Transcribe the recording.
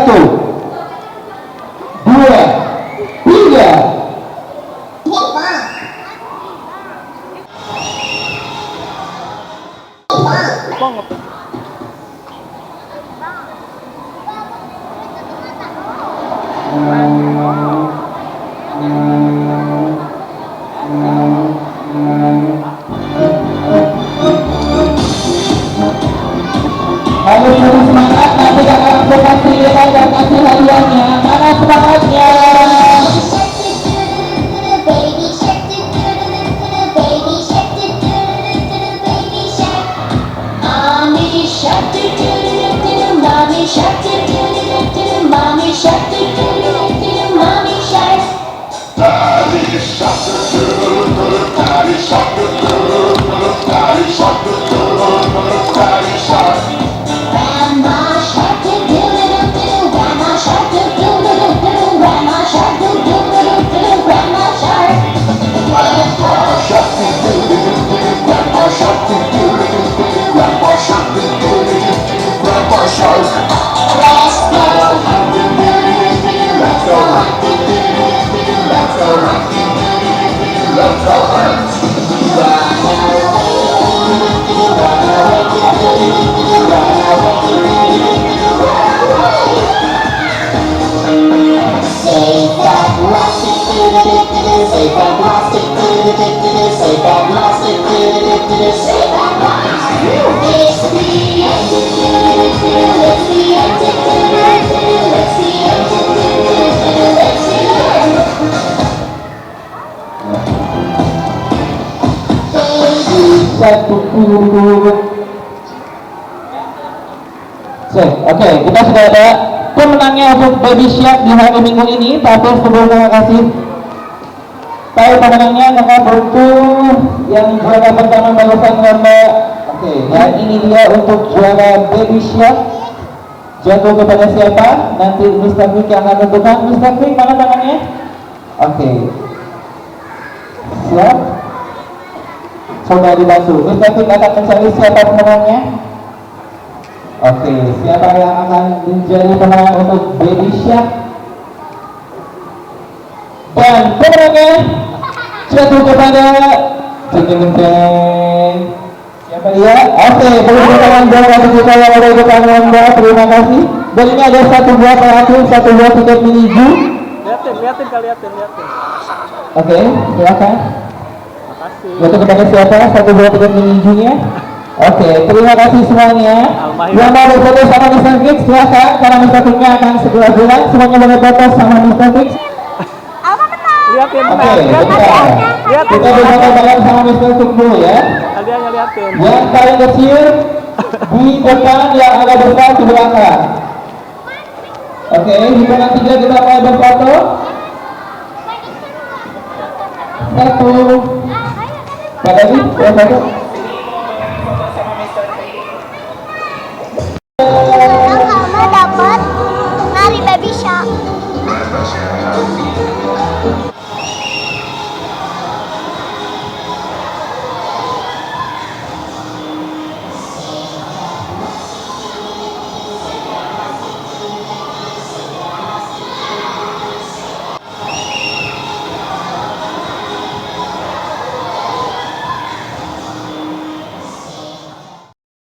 Satu, dua, tiga. Harus terus semangat, nanti akan aku kasih nilai dan kasih hadiahnya. Mana semangatnya? Oke, kita sudah ada pemenangnya untuk Baby Shark di hari Minggu ini. Tapi sebelum terima kasih tahu pemenangnya, maka butuh yang juara pertama barusan lomba. Oke, dan ini dia untuk juara Baby Shark. Jatuh kepada siapa? Nanti Mr. Quick yang akan tentukan. Mr. Quick, mana tangannya? Oke, siap. Coba dibantu. Mr. Quick akan mencari siapa pemenangnya. Oke, siapa yang akan menjadi pemenang untuk Baby Shark? Dan pemenangnya jatuh kepada siapa dia? Oke, boleh tangan juara kita yang ada di depan lomba. Terima kasih. Dan ini ada satu buah perhatian, satu buah tiket menuju. Lihatin. Oke, silakan. Makasih. Jatuh kepada siapa? Satu buah tiket menujunya. Oke, terima kasih semuanya. Yang mau berfoto sama Mr. Fix, silakan, karena Mr. Fix-nya akan segera pulang. Semuanya boleh foto sama Mr. Fix. Lihatin. Oke, kita berfoto bareng sama Mr. Fix dulu ya. Hadiahnya lihatin. Yang paling kecil di depan, yang agak besar di belakang. Oke, hitungan 3 kita mulai berfoto. 1. Pada ini, berfoto.